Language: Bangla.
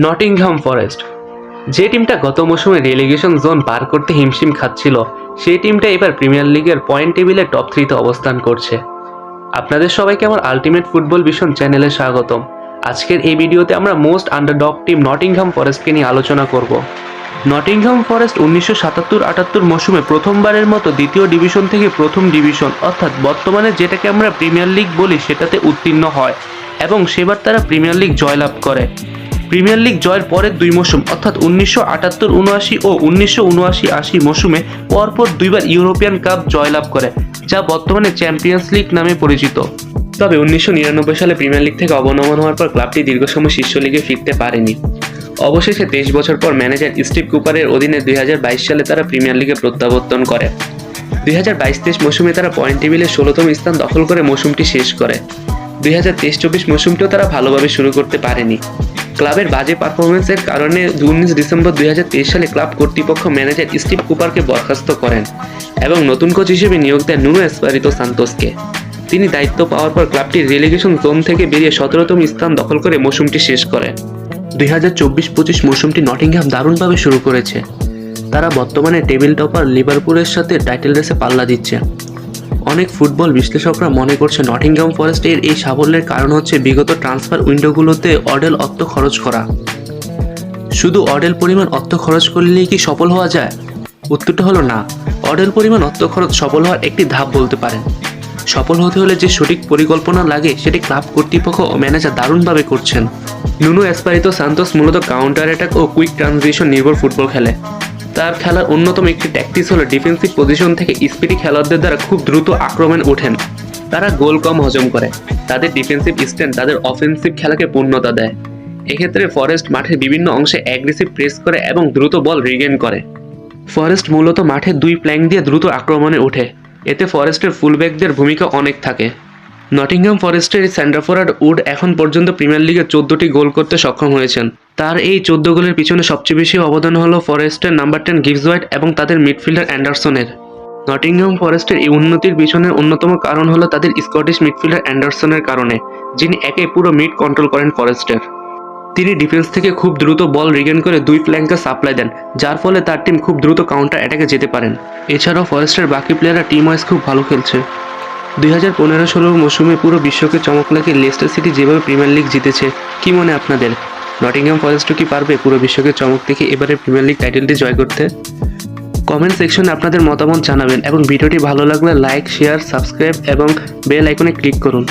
নটিংহাম ফরেস্ট, যে টিমটা গত মৌসুমে রেলিগেশন জোন পার করতে হিমশিম খাচ্ছিল, সেই টিমটা এবার প্রিমিয়ার লিগের পয়েন্ট টেবিলে টপ 3-তে অবস্থান করছে। আপনাদের সবাইকে আমার আলটিমেট ফুটবল ভিশন চ্যানেলে স্বাগতম। আজকের এই ভিডিওতে আমরা মোস্ট আন্ডারডগ টিম নটিংহাম ফরেস্টকে নিয়ে আলোচনা করব। নটিংহাম ফরেস্ট 1977-78 মৌসুমে প্রথমবারের মতো দ্বিতীয় ডিভিশন থেকে প্রথম ডিভিশন অর্থাৎ বর্তমানে যেটাকে আমরা প্রিমিয়ার লিগ বলি সেটাতে উত্তীর্ণ হয় এবং সেবার তারা প্রিমিয়ার লিগ জয়লাভ করে। প্রিমিয়ার লিগ জয়ের পরের দুই মৌসুম অর্থাৎ 1978-79 ও 1979-80 মৌসুমে পরপর দুইবার ইউরোপিয়ান কাপ জয়লাভ করে, যা বর্তমানে চ্যাম্পিয়ন্স লিগ নামে পরিচিত। তবে 1999 সালে প্রিমিয়ার লিগ থেকে অবনমন হওয়ার পর ক্লাবটি দীর্ঘ সময় শীর্ষ লিগে ফিরতে পারেনি। অবশেষে 23 বছর পর ম্যানেজার স্টিভ কুপারের অধীনে 2022 সালে তারা প্রিমিয়ার লিগে প্রত্যাবর্তন করে। 2022-23 মৌসুমে তারা পয়েন্ট টেবিলে 16তম স্থান দখল করে মৌসুমটি শেষ করে। 2023-24 মৌসুমটিও তারা ভালোভাবে শুরু করতে পারেনি। ক্লাবের বাজে পারফরমেন্সের কারণে 19 ডিসেম্বর 2023 সালে ক্লাব কর্তৃপক্ষ ম্যানেজার স্টিভ কুপারকে বরখাস্ত করেন এবং নতুন কোচ হিসেবে নিয়োগ দেন নুনো এসপারিতো সান্তোসকে। তিনি দায়িত্ব পাওয়ার পর ক্লাবটির রেলিগেশন জোন থেকে বেরিয়ে 17তম স্থান দখল করে মৌসুমটি শেষ করে। 2024-25 মৌসুমটি নটিংহাম দারুণভাবে শুরু করেছে। তারা বর্তমানে টেবিল টপার লিভারপুলের সাথে টাইটেল রেসে পাল্লা দিচ্ছে। অনেক ফুটবল বিশ্লেষকরা মনে করছে নটিংহাম ফরেস্টের এই সাফল্যের কারণ হচ্ছে বিগত ট্রান্সফার উইন্ডোগুলোতে অডেল অর্থ খরচ করা। শুধু অডেল পরিমাণ অর্থ খরচ করলেই কি সফল হওয়া যায়? উত্তরটা হলো না। অডেল পরিমাণ অর্থ খরচ সফল হওয়ার একটি ধাপ বলতে পারেন। সফল হতে হলে যে সঠিক পরিকল্পনা লাগে সেটি ক্লাব কর্তৃপক্ষ ও ম্যানেজার দারুণভাবে করছেন। নুনো এসপারিতো সান্তোস মূলত কাউন্টার অ্যাটাক ও কুইক ট্রানজিশন নির্ভর ফুটবল খেলে। তার খেলার অন্যতম একটি ট্যাকটিক্স হলো ডিফেন্সিভ পজিশন থেকে স্পিডি খেলোয়াড়দের দ্বারা খুব দ্রুত আক্রমণে ওঠেন। তারা গোল কম হজম করে। তাদের ডিফেন্সিভ স্ট্যান্ড তাদের অফেন্সিভ খেলাকে পূর্ণতা দেয়। এক্ষেত্রে ফরেস্ট মাঠের বিভিন্ন অংশে অ্যাগ্রেসিভ প্রেস করে এবং দ্রুত বল রিগেন করে। ফরেস্ট মূলত মাঠের দুই প্ল্যাঙ্ক দিয়ে দ্রুত আক্রমণে ওঠে। এতে ফরেস্টের ফুলব্যাকদের ভূমিকা অনেক থাকে। নটিংহাম ফরেস্টের সেন্টার ফরওয়ার্ড উড এখন পর্যন্ত প্রিমিয়ার লিগে 14টি গোল করতে সক্ষম হয়েছেন। তার এই 14 গোলের পিছনে সবচেয়ে বেশি অবদান হলো ফরেস্টের নাম্বার 10 গিভস হোয়াইট এবং তাদের মিডফিল্ডার অ্যান্ডারসনের। নটিংহাম ফরেস্টের এই উন্নতির পিছনের অন্যতম কারণ হলো তাদের স্কটিশ মিডফিল্ডার অ্যান্ডারসনের কারণে, যিনি একে পুরো মিড কন্ট্রোল করেন ফরেস্টের। তিনি ডিফেন্স থেকে খুব দ্রুত বল রিগেন করে দুই ফ্ল্যাঙ্কে সাপ্লাই দেন, যার ফলে তার টিম খুব দ্রুত কাউন্টার অ্যাটাকে যেতে পারেন। এছাড়াও ফরেস্টের বাকি প্লেয়াররা টিম ওয়াইজ খুব ভালো খেলছে। 2015-16 মৌসুমে পুরো বিশ্বকে চমক লাগে লেস্টার সিটি যেভাবে প্রিমিয়ার লিগ জিতেছে। কি মনে আপনাদের? নটিংহাম ফরেস্টও কি পারবে পুরো বিশ্বকে চমক দেখে এবারে প্রিমিয়ার লিগ টাইটেলটি জয় করতে? কমেন্ট সেকশনে আপনাদের মতামত জানাবেন এবং ভিডিওটি ভালো লাগলে লাইক, শেয়ার, সাবস্ক্রাইব এবং বেল আইকনে ক্লিক করুন।